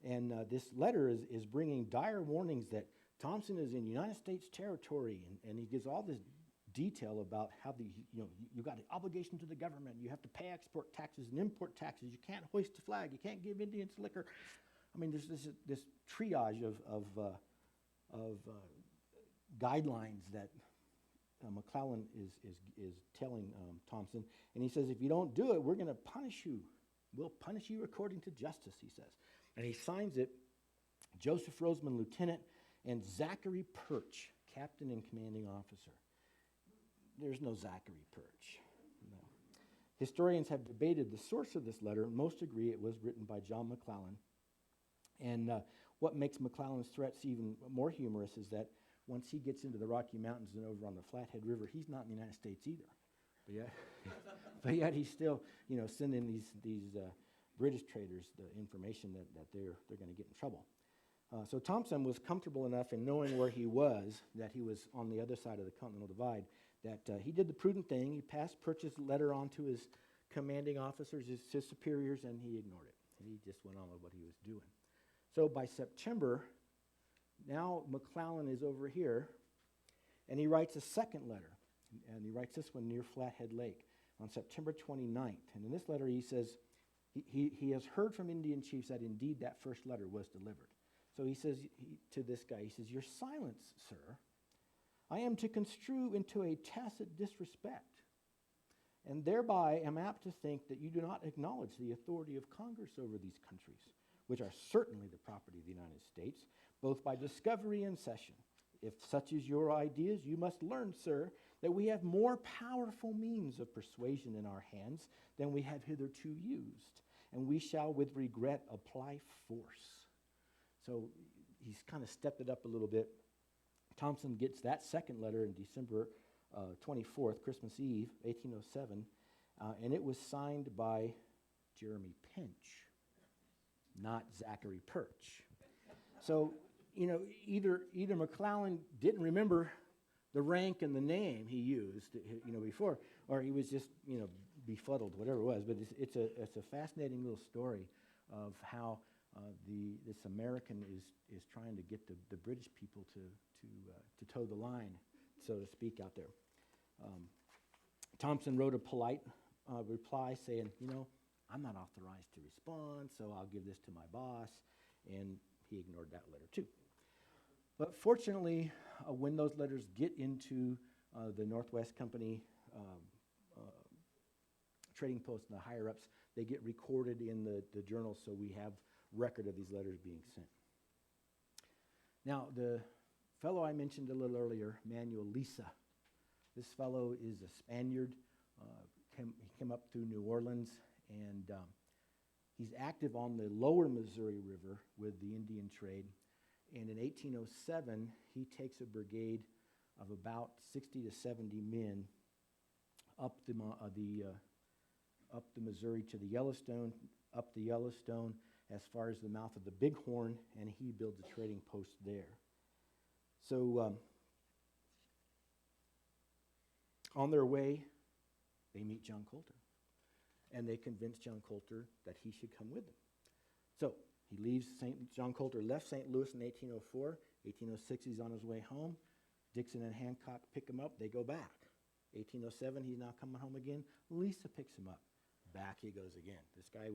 And this letter is bringing dire warnings that Thompson is in United States territory, and he gives all this detail about how you got an obligation to the government. You have to pay export taxes and import taxes. You can't hoist a flag. You can't give Indians liquor. I mean, there's this triage of guidelines that McClellan is telling Thompson, and he says, if you don't do it, we're going to punish you. We'll punish you according to justice, he says. And he signs it, Joseph Roseman, Lieutenant, and Zachary Perch, Captain and Commanding Officer. There's no Zachary Perch. No. Historians have debated the source of this letter. Most agree it was written by John McClellan. And what makes McClellan's threats even more humorous is that once he gets into the Rocky Mountains and over on the Flathead River, he's not in the United States either. But yet, but yet he's still, sending these British traders the information that they're going to get in trouble. So Thompson was comfortable enough in knowing where he was, that he was on the other side of the Continental Divide, that he did the prudent thing. He purchased the letter on to his commanding officers, his superiors, and he ignored it. And he just went on with what he was doing. So by September, now McClellan is over here, and he writes a second letter. And he writes this one near Flathead Lake on September 29th. And in this letter he says, he has heard from Indian chiefs that indeed that first letter was delivered. So he says to this guy, he says, "Your silence, sir, I am to construe into a tacit disrespect, and thereby am apt to think that you do not acknowledge the authority of Congress over these countries, which are certainly the property of the United States, both by discovery and cession. If such is your ideas, you must learn, sir, that we have more powerful means of persuasion in our hands than we have hitherto used, and we shall with regret apply force." So he's kind of stepped it up a little bit. Thompson gets that second letter in December 24th, Christmas Eve, 1807, and it was signed by Jeremy Pinch, not Zachary Perch. So, either McClellan didn't remember the rank and the name he used, before, or he was just, befuddled, whatever it was. But it's a fascinating little story of how this American is trying to get the British people to toe the line, so to speak, out there. Thompson wrote a polite reply saying, "I'm not authorized to respond, so I'll give this to my boss," and he ignored that letter too. But fortunately, when those letters get into the Northwest Company trading post and the higher-ups, they get recorded in the journal, so we have record of these letters being sent. Now, the fellow I mentioned a little earlier, Manuel Lisa, this fellow is a Spaniard. He came up through New Orleans, and he's active on the lower Missouri River with the Indian trade. And in 1807, he takes a brigade of about 60 to 70 men up the Missouri to the Yellowstone, up the Yellowstone as far as the mouth of the Bighorn, and he builds a trading post there. So on their way, they meet John Colter, and they convince John Colter that he should come with them. So John Colter left St. Louis in 1804. 1806, he's on his way home. Dixon and Hancock pick him up. They go back. 1807, he's now coming home again. Lisa picks him up. Back he goes again. This guy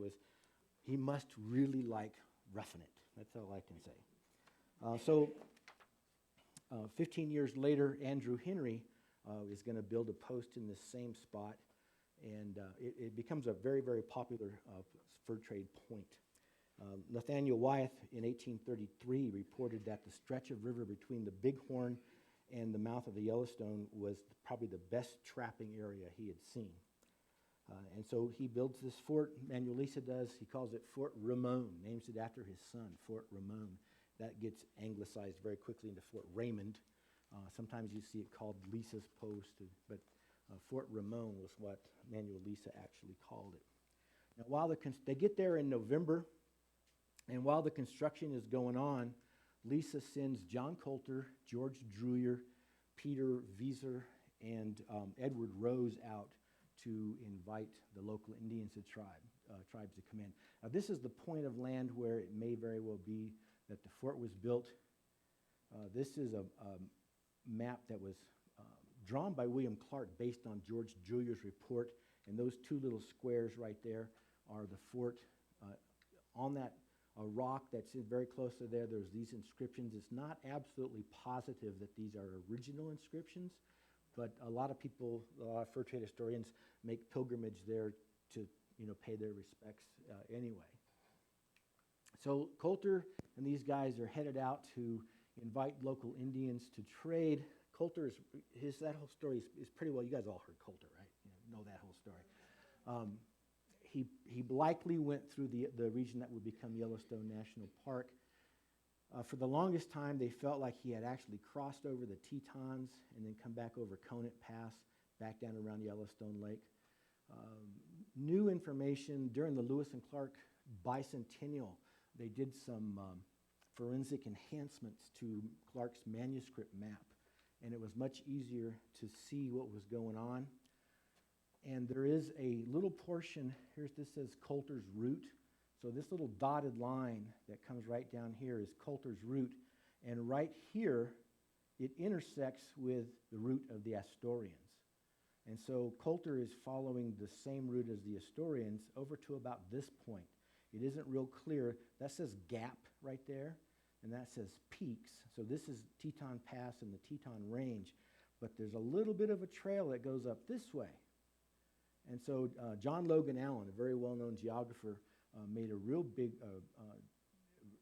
he must really like roughing it. That's all I can say. So 15 years later, Andrew Henry is going to build a post in this same spot, and it becomes a very, very popular fur trade point. Nathaniel Wyeth in 1833 reported that the stretch of river between the Bighorn and the mouth of the Yellowstone was probably the best trapping area he had seen. And so he builds this fort, Manuel Lisa does. He calls it Fort Ramon, names it after his son, Fort Ramon. That gets anglicized very quickly into Fort Raymond. Sometimes you see it called Lisa's Post, but Fort Ramon was what Manuel Lisa actually called it. Now, while they get there in November, and while the construction is going on, Lisa sends John Colter, George Druyer, Peter Wieser, and Edward Rose out to invite the local Indians and tribes to come in. Now, this is the point of land where it may very well be that the fort was built. This is a map that was drawn by William Clark based on George Druyer's report, and those two little squares right there are the fort. On that rock that's very close to there's these inscriptions. It's not absolutely positive that these are original inscriptions, but a lot of people, a lot of fur trade historians, make pilgrimage there to pay their respects anyway. So Colter and these guys are headed out to invite local Indians to trade. Colter that whole story is pretty well, you guys all heard Colter, right? You know that whole story. He likely went through the region that would become Yellowstone National Park. For the longest time, they felt like he had actually crossed over the Tetons and then come back over Conant Pass, back down around Yellowstone Lake. New information during the Lewis and Clark bicentennial, they did some forensic enhancements to Clark's manuscript map, and it was much easier to see what was going on. And there is a little portion, this says Colters Route. So this little dotted line that comes right down here is Colters Route, and right here it intersects with the route of the Astorians. And so Colter is following the same route as the Astorians over to about this point. It isn't real clear. That says Gap right there, and that says Peaks. So this is Teton Pass and the Teton Range, but there's a little bit of a trail that goes up this way. And so John Logan Allen, a very well-known geographer, made a real big,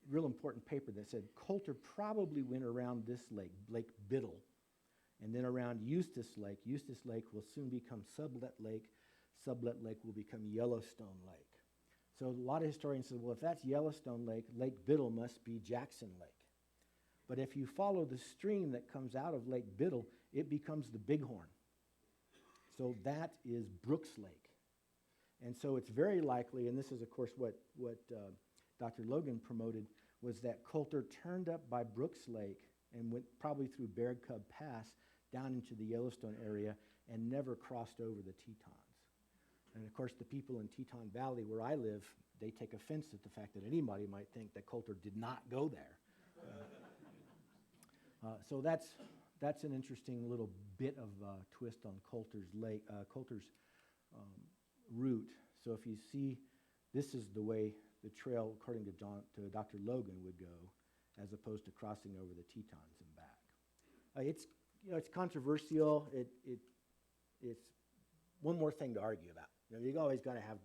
real important paper that said Colter probably went around this lake, Lake Biddle, and then around Eustis Lake. Eustis Lake will soon become Sublet Lake. Sublet Lake will become Yellowstone Lake. So a lot of historians say, well, if that's Yellowstone Lake, Lake Biddle must be Jackson Lake. But if you follow the stream that comes out of Lake Biddle, it becomes the Bighorn. So that is Brooks Lake. And so it's very likely, and this is, of course, what Dr. Logan promoted, was that Colter turned up by Brooks Lake and went probably through Bear Cub Pass down into the Yellowstone area and never crossed over the Tetons. And, of course, the people in Teton Valley, where I live, they take offense at the fact that anybody might think that Colter did not go there. So that's an interesting little bit of twist on Colter's route. So if you see, this is the way the trail, according to Dr. Logan, would go, as opposed to crossing over the Tetons and back. It's controversial. It's one more thing to argue about. You always got to have,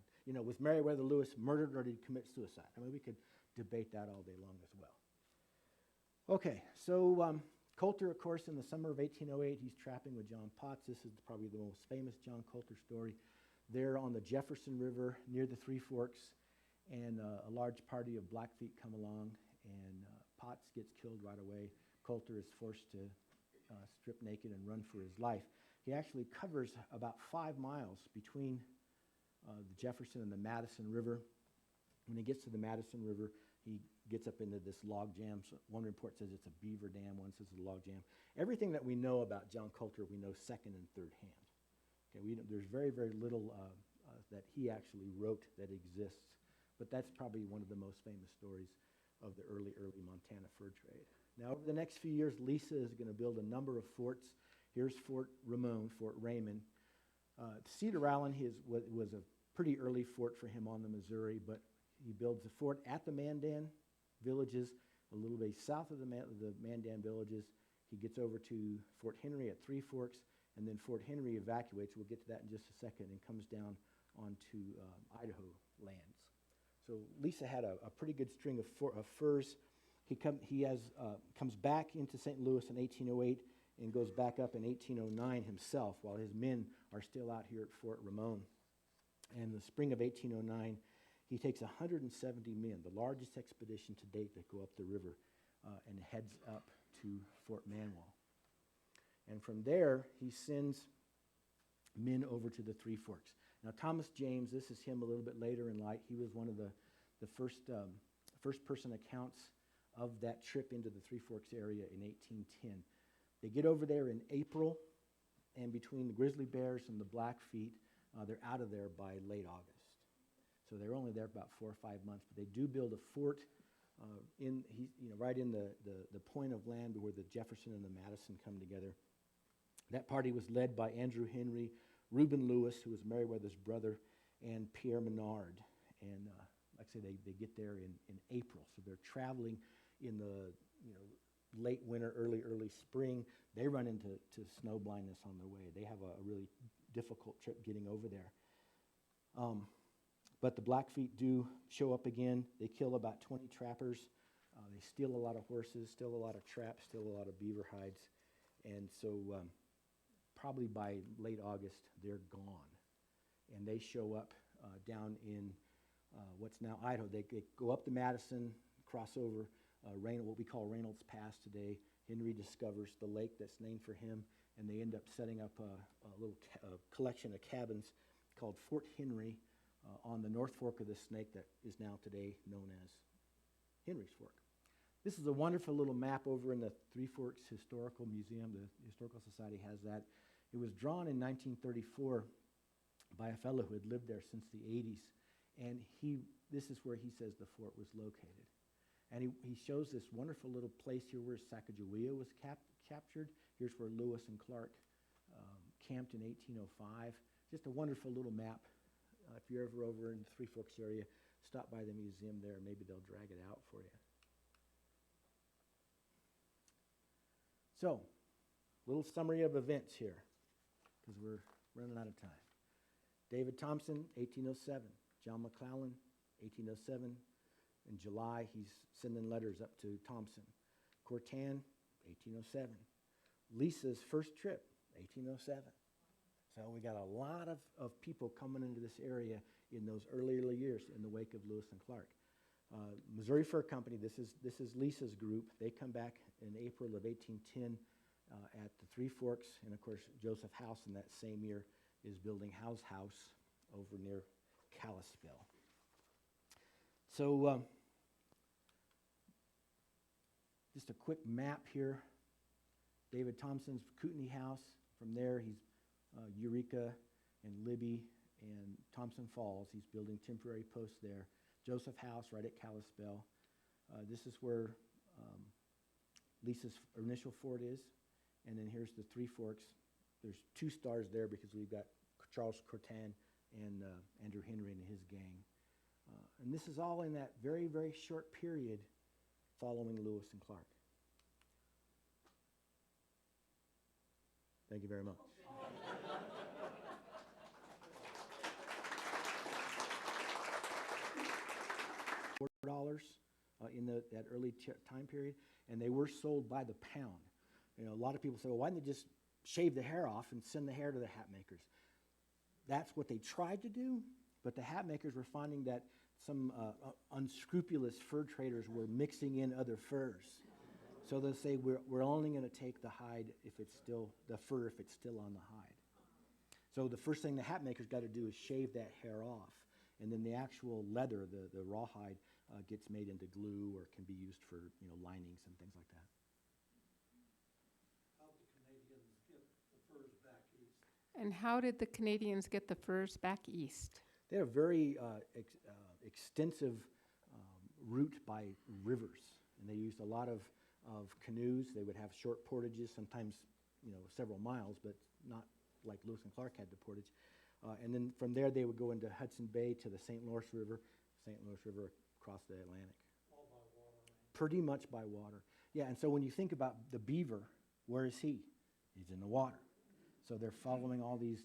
was Meriwether Lewis murdered or did he commit suicide? I mean, we could debate that all day long as well. Okay, so Colter, of course, in the summer of 1808, he's trapping with John Potts. This is probably the most famous John Colter story. They're on the Jefferson River near the Three Forks, and a large party of Blackfeet come along, and Potts gets killed right away. Colter is forced to strip naked and run for his life. He actually covers about 5 miles between the Jefferson and the Madison River. When he gets to the Madison River, he gets up into this log jam. So one report says it's a beaver dam, one says it's a log jam. Everything that we know about John Colter, we know second and third hand. Okay, there's very, very little that he actually wrote that exists, but that's probably one of the most famous stories of the early Montana fur trade. Now, over the next few years, Lisa is going to build a number of forts. Here's Fort Raymond. Cedar Island was a pretty early fort for him on the Missouri, but he builds a fort at the Mandan villages, a little bit south of the Mandan villages. He gets over to Fort Henry at Three Forks, and then Fort Henry evacuates. We'll get to that in just a second, and comes down onto Idaho lands. So Lisa had a pretty good string of furs. He comes back into St. Louis in 1808 and goes back up in 1809 himself, while his men are still out here at Fort Ramon. And in the spring of 1809, he takes 170 men, the largest expedition to date, that go up the river, and heads up to Fort Manuel. And from there, he sends men over to the Three Forks. Now, Thomas James, this is him a little bit later in life. He was one of the first-person accounts of that trip into the Three Forks area in 1810. They get over there in April, and between the grizzly bears and the Blackfeet, they're out of there by late August. So they're only there about 4 or 5 months, but they do build a fort right in the point of land where the Jefferson and the Madison come together. That party was led by Andrew Henry, Reuben Lewis, who was Meriwether's brother, and Pierre Menard. And like I say, they get there in April, so they're traveling in the late winter, early spring. They run into snow blindness on their way. They have a really difficult trip getting over there. But the Blackfeet do show up again. They kill about 20 trappers. They steal a lot of horses, steal a lot of traps, steal a lot of beaver hides. And so probably by late August, they're gone. and they show up down in what's now Idaho. They go up the Madison, cross over what we call Reynolds Pass today. Henry discovers the lake that's named for him, and they end up setting up a little collection of cabins called Fort Henry on the North Fork of the Snake that is now today known as Henry's Fork. This is a wonderful little map over in the Three Forks Historical Museum. The Historical Society has that. It was drawn in 1934 by a fellow who had lived there since the 80s, and this is where he says the fort was located. And he shows this wonderful little place here where Sacagawea was captured. Here's where Lewis and Clark camped in 1805. Just a wonderful little map. If you're ever over in the Three Forks area, stop by the museum there. Maybe they'll drag it out for you. So, little summary of events here, because we're running out of time. David Thompson, 1807. John McClellan, 1807. In July, he's sending letters up to Thompson. Courtin, 1807. Lisa's first trip, 1807. So we got a lot of people coming into this area in those early years in the wake of Lewis and Clark. Missouri Fur Company, this is Lisa's group. They come back in April of 1810 at the Three Forks, and of course Joseph House in that same year is building Howe's House over near Kalispell. So just a quick map here. David Thompson's Kootenai House. From there, he's Eureka and Libby and Thompson Falls. He's building temporary posts there. Joseph House right at Kalispell. This is where Lisa's initial fort is. And then here's the Three Forks. There's 2 stars there because we've got Charles Courtin and Andrew Henry and his gang. And this is all in that very, very short period following Lewis and Clark. Thank you very much. $4 in that early time period, and they were sold by the pound. You know, a lot of people say, well, why didn't they just shave the hair off and send the hair to the hat makers? That's what they tried to do, but the hat makers were finding that some unscrupulous fur traders were mixing in other furs. So they'll say, we're only going to take the hide if it's still, the fur if it's still on the hide. So the first thing the hat makers got to do is shave that hair off. And then the actual leather, the rawhide, gets made into glue or can be used for linings and things like that. And how did the Canadians get the furs back east? They had a very extensive route by rivers, and they used a lot of canoes. They would have short portages, sometimes several miles, but not like Lewis and Clark had the portage. And then from there, they would go into Hudson Bay to the St. Lawrence River across the Atlantic. All by water, right? Pretty much by water. Yeah, and so when you think about the beaver, where is he? He's in the water. So they're following all the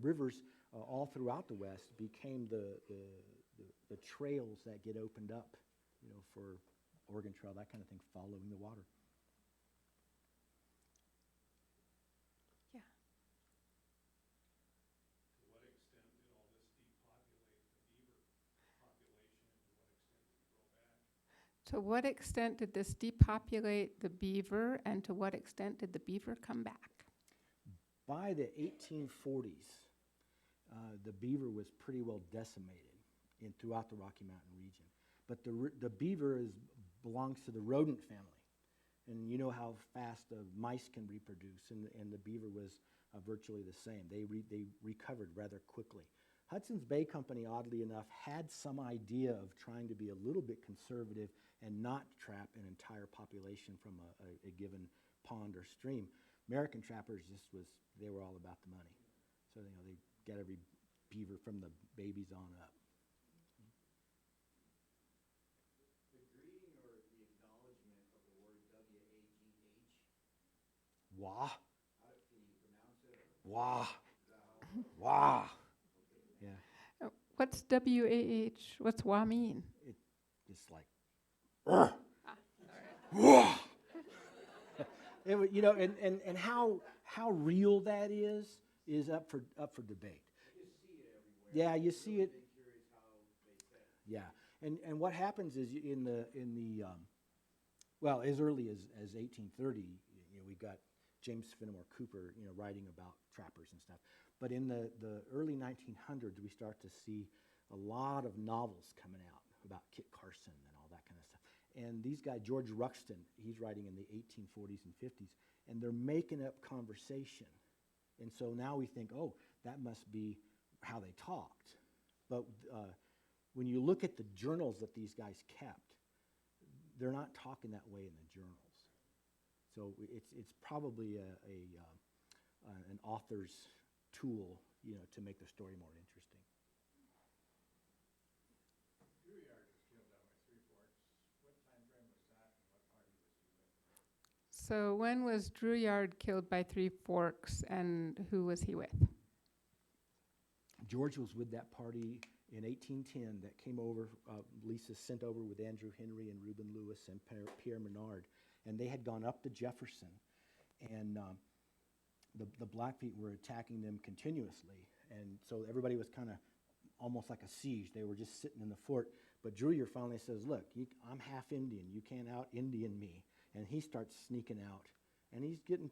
rivers all throughout the West became the trails that get opened up, for Oregon Trail, that kind of thing, following the water. Yeah. To what extent did this depopulate the beaver, and to what extent did the beaver come back? By the 1840s, the beaver was pretty well decimated throughout the Rocky Mountain region. But the beaver belongs to the rodent family. And you know how fast the mice can reproduce, and the beaver was virtually the same. They recovered rather quickly. Hudsons Bay Company, oddly enough, had some idea of trying to be a little bit conservative and not trap an entire population from a given pond or stream. American trappers they were all about the money. So they got every beaver from the babies on up. The greeting or the acknowledgement of the word W-A-G-H. Wah. Can you pronounce it? Wah. Wah. Yeah. What's W-A-H? What's WA mean? It's like, wah. And how real that is up for debate. I just see it every Yeah, you see it. Been curious how they said it. Yeah, and what happens is in the well, as early as 1830, we got James Fenimore Cooper, writing about trappers and stuff. But in the early 1900s, we start to see a lot of novels coming out about Kit Carson and all that kind of stuff. And these guys, George Ruxton, he's writing in the 1840s and 50s, and they're making up conversation. And so now we think, oh, that must be how they talked. But when you look at the journals that these guys kept, they're not talking that way in the journals. So it's probably an author's tool, to make the story more interesting. Drouillard was killed down by Three Forks. What time frame was that, and what party was he with? So when was Drouillard killed by Three Forks, and who was he with? George was with that party in 1810 that came over. Lisa sent over with Andrew Henry and Reuben Lewis and Pierre Menard, and they had gone up to Jefferson, and the Blackfeet were attacking them continuously, and so everybody was kind of almost like a siege. They were just sitting in the fort, but Drouillard finally says, look, I'm half Indian. You can't out-Indian me. And he starts sneaking out, and he's getting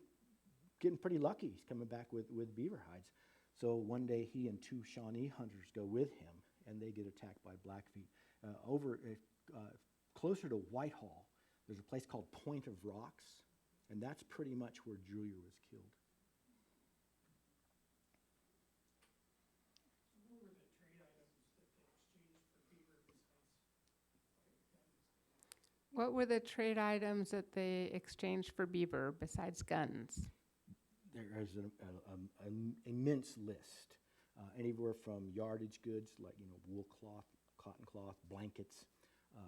pretty lucky. He's coming back with beaver hides. So one day he and two Shawnee hunters go with him, and they get attacked by Blackfeet. Closer to Whitehall, there's a place called Point of Rocks, and that's pretty much where Drouillard was killed. What were the trade items that they exchanged for beaver besides guns? There is an immense list, anywhere from yardage goods like wool cloth, cotton cloth, blankets,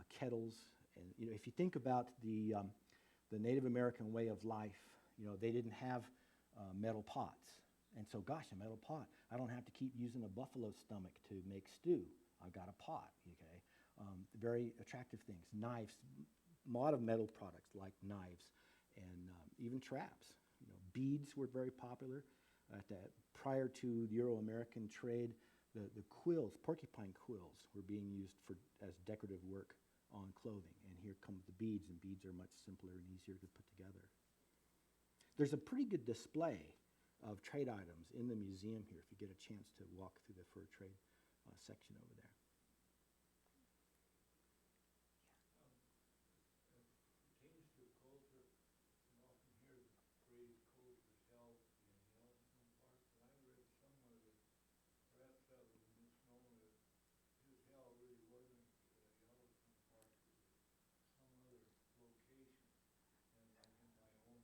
kettles, and if you think about the Native American way of life, they didn't have metal pots, and so gosh, a metal pot, I don't have to keep using a buffalo stomach to make stew. I've got a pot. Okay, very attractive things, knives, a lot of metal products like knives, and even traps. Beads were very popular. Prior to the Euro-American trade, the quills, porcupine quills, were being used as decorative work on clothing. And here come the beads, and beads are much simpler and easier to put together. There's a pretty good display of trade items in the museum here if you get a chance to walk through the fur trade section over there. Pertains to Colter, you often hear the phrase Colter's hell in Yellowstone Park, but I read somewhere that perhaps that was a misnomer, that his hell really wasn't Yellowstone Park, it was some other location, and like in Wyoming.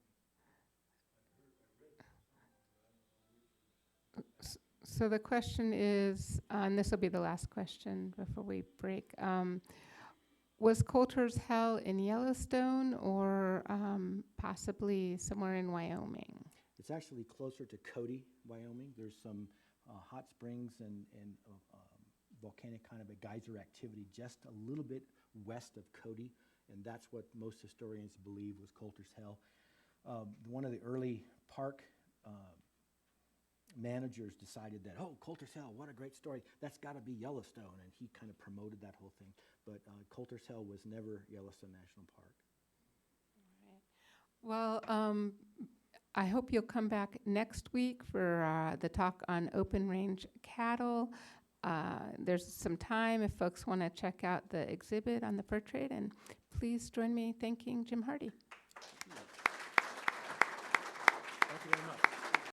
I read that somewhere, but I don't know which was. So the question is, and this will be the last question before we break, was Coulter's Hell in Yellowstone or possibly somewhere in Wyoming? It's actually closer to Cody, Wyoming. There's some hot springs and volcanic kind of a geyser activity just a little bit west of Cody, and that's what most historians believe was Coulter's Hell. One of the early park managers decided that, oh, Coulter's Hell, what a great story. That's got to be Yellowstone, and he kind of promoted that whole thing. But Coulter's Hell was never Yellowstone National Park. Well, I hope you'll come back next week for the talk on open range cattle. There's some time if folks want to check out the exhibit on the fur trade, and please join me thanking Jim Hardee. Thank you very much.